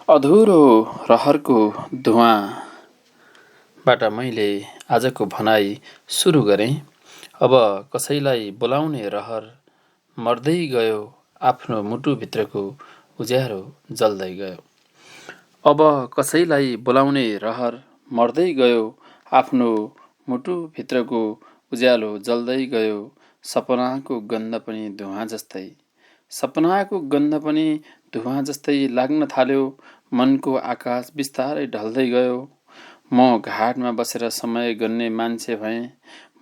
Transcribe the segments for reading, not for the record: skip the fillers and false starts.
अधुरो रहरको धुवाँबाट मैले आजको भनाइ सुरु गरेँ। अब कसैलाई बोलाउने रहर मर्दै गयो, आफ्नो मुटुभित्रको उज्यालो जल्दै गयो। अब कसैलाई बोलाउने रहर मर्दै गयो, आफ्नो मुटुभित्रको उज्यालो जल्दै गयो। सपनाको गन्ध पनि धुवाँ जस्तै, सपनाको गन्ध पनि धुवाँ जस्तै लाग्न थाल्यो। मनको आकाश बिस्तारै ढल्दै गयो। म घाटमा बसेर समय गन्ने मान्छे भएँ।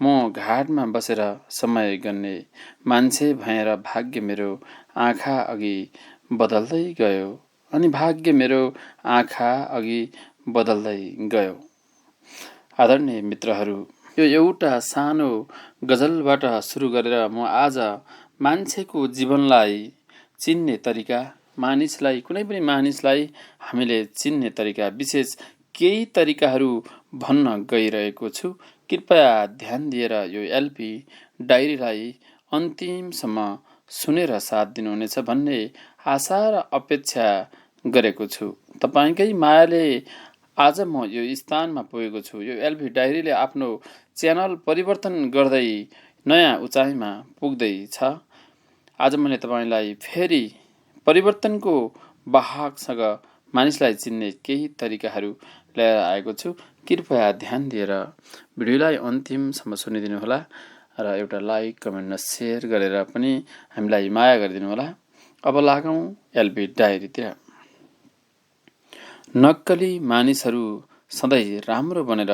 म घाटमा बसेर समय गन्ने मान्छे भएर भाग्य मेरो आँखा अघि बदल्दै गयो। अनि भाग्य मेरो आँखा अघि बदल्दै गयो। आदरणीय मित्रहरू, यो एउटा सानो गजलबाट सुरु गरेर म आज मान्छेको जीवनलाई चिन्ने तरिका, मानिसलाई, कुनै पनि मानिसलाई हामीले चिन्ने तरिका, विशेष केही तरिकाहरू भन्न गइरहेको छु। कृपया ध्यान दिएर यो एलपी डायरीलाई अन्तिमसम्म सुनेर साथ दिनुहुनेछ भन्ने आशा र अपेक्षा गरेको छु। तपाईँकै मायाले आज म यो स्थानमा पुगेको छु। यो एलपी डायरीले आफ्नो च्यानल परिवर्तन गर्दै नयाँ उचाइमा पुग्दैछ। आज मैले तपाईँलाई फेरि परिवर्तनको वाहकसँग मानिसलाई चिन्ने केही तरिकाहरू लिएर आएको छु। कृपया ध्यान दिएर भिडियोलाई अन्तिमसम्म सुनिदिनुहोला र एउटा लाइक, कमेन्ट र सेयर गरेर पनि हामीलाई माया गरिदिनुहोला। अब लागौँ एलपी डायरीतिर। नक्कली मानिसहरू सधैँ राम्रो बनेर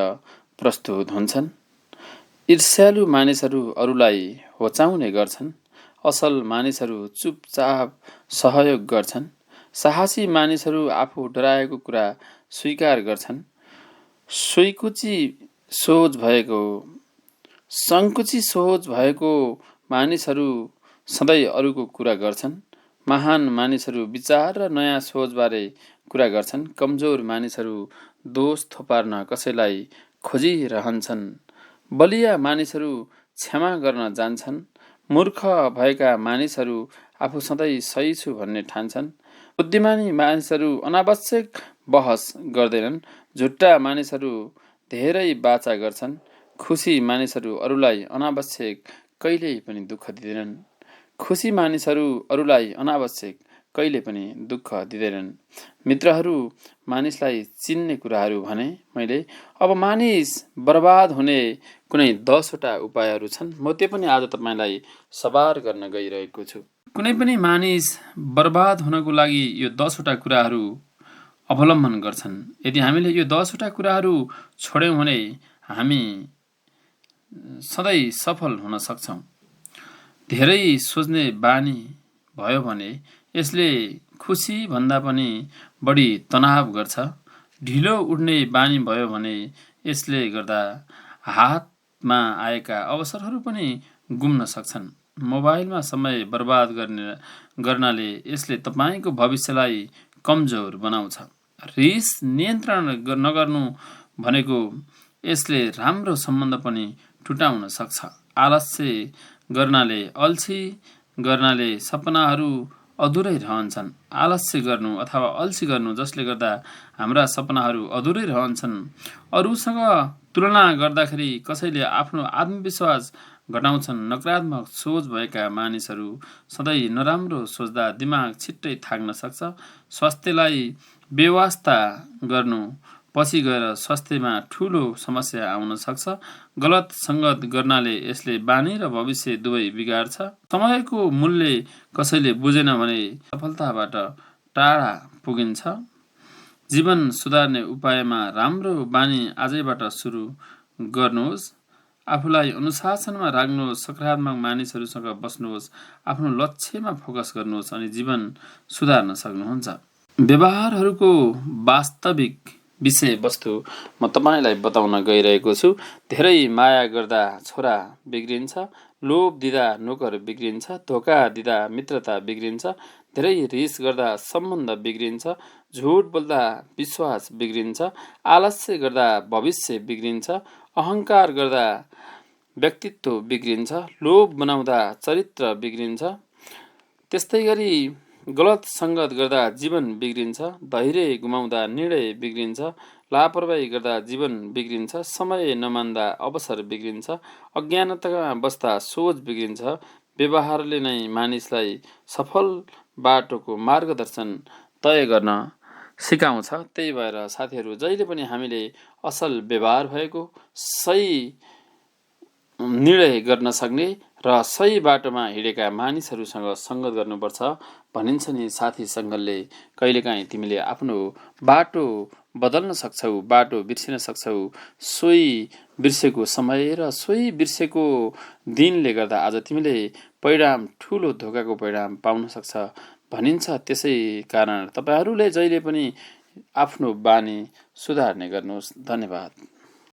प्रस्तुत हुन्छन्। ईर्ष्यालु मानिसहरू अरूलाई होचाउने गर्छन्। असल मानिसहरू चुपचाप सहयोग गर्छन्। साहसी मानिसहरू आफू डराएको कुरा स्वीकार गर्छन्। सङ्कुची सोच भएको मानिसहरू सधैँ अरूको कुरा गर्छन्। महान मानिसहरू विचार र नयाँ सोचबारे कुरा गर्छन्। कमजोर मानिसहरू दोष थोपार्न कसैलाई खोजिरहन्छन्। बलिया मानिसहरू क्षमा गर्न जान्छन्। मूर्ख भएका मानिसहरू आफू सधैँ सही छु भन्ने ठान्छन्। बुद्धिमानी मानिसहरू अनावश्यक बहस गर्दैनन्। झुट्टा मानिसहरू धेरै बाचा गर्छन्। खुसी मानिसहरू अरूलाई अनावश्यक कहिल्यै पनि दुःख दिँदैनन्। खुसी मानिसहरू अरूलाई अनावश्यक कहिले पनि दुःख दिँदैनन्। मित्रहरू, मानिसलाई चिन्ने कुराहरू भने मैले। अब मानिस बर्बाद हुने कुनै 10वटा उपायहरू छन्। म त्यो पनि आज तपाईँलाई सवार गर्न गइरहेको छु। कुनै पनि मानिस बर्बाद हुनको लागि यो 10वटा कुराहरू अवलम्बन गर्छन्। यदि हामीले यो 10वटा कुराहरू छोड्यौँ भने हामी सधैँ सफल हुन सक्छौँ। धेरै सोच्ने बानी भयो भने यसले खुसी भन्दा पनि बढी तनाव गर्छ। ढिलो उठ्ने बानी भयो भने यसले गर्दा हातमा आएका अवसरहरू पनि गुम्न सक्छन्। मोबाइलमा समय बर्बाद गर्नाले यसले तपाईँको भविष्यलाई कमजोर बनाउँछ। रिस नियन्त्रण नगर्नु भनेको यसले राम्रो सम्बन्ध पनि टुटाउन सक्छ। आलस्य गर्नाले सपनाहरू अधुरै रहन्छन्। आलस्य गर्नु अथवा अल्छी गर्नु जसले गर्दा हाम्रा सपनाहरू अधुरै रहन्छन्। अरूसँग तुलना गर्दाखेरि कसैले आफ्नो आत्मविश्वास घटाउँछन्। नकारात्मक सोच भएका मानिसहरू सधैँ नराम्रो सोच्दा दिमाग छिट्टै थाक्न सक्छ। स्वास्थ्यलाई बेवास्ता गर्नु पछि गएर स्वास्थ्यमा ठूलो समस्या आउन सक्छ। गलत सङ्गत गर्नाले यसले बानी र भविष्य दुवै बिगार्छ। समयको मूल्य कसैले बुझेन भने सफलताबाट टाढा पुगिन्छ। जीवन सुधार्ने उपायमा राम्रो बानी आजैबाट सुरु गर्नुहोस्। आफूलाई अनुशासनमा राख्नुहोस्। सकारात्मक मानिसहरूसँग बस्नुहोस्। आफ्नो लक्ष्यमा फोकस गर्नुहोस् अनि जीवन सुधार्न सक्नुहुन्छ। व्यवहारहरूको वास्तविक विषयवस्तु म तपाईँलाई बताउन गइरहेको छु। धेरै माया गर्दा छोरा बिग्रिन्छ। लोभ दिँदा नोकर बिग्रिन्छ। धोका दिँदा मित्रता बिग्रिन्छ। धेरै रिस गर्दा सम्बन्ध बिग्रिन्छ। झुट बोल्दा विश्वास बिग्रिन्छ। आलस्य गर्दा भविष्य बिग्रिन्छ। अहङ्कार गर्दा व्यक्तित्व बिग्रिन्छ। लोभ बनाउँदा चरित्र बिग्रिन्छ। त्यस्तै गरी गलत सङ्गत गर्दा जीवन बिग्रिन्छ, धैर्य गुमाउँदा निर्णय बिग्रिन्छ, लापरवाही गर्दा जीवन बिग्रिन्छ, समय नमान्दा अवसर बिग्रिन्छ, अज्ञानतामा बस्दा सोच बिग्रिन्छ, व्यवहारले नै मानिसलाई सफल बाटोको मार्गदर्शन तय गर्न सिकाउँछ। त्यही भएर साथीहरू, जहिले पनि हामीले असल व्यवहार भएको, सही निर्णय गर्न सक्ने र सही बाटोमा हिँडेका मानिसहरूसँग सङ्गत गर्नुपर्छ। भनिन्छ नि, साथी सङ्गतले कहिलेकाहीँ तिमीले आफ्नो बाटो बदल्न सक्छौ, बाटो बिर्सिन सक्छौ। सोही बिर्सेको समय र सोही बिर्सेको दिनले गर्दा आज तिमीले परिणाम, ठुलो धोकाको परिणाम पाउन सक्छ भनिन्छ। त्यसै कारण तपाईँहरूले जहिले पनि आफ्नो बानी सुधार्ने गर्नुहोस्। धन्यवाद।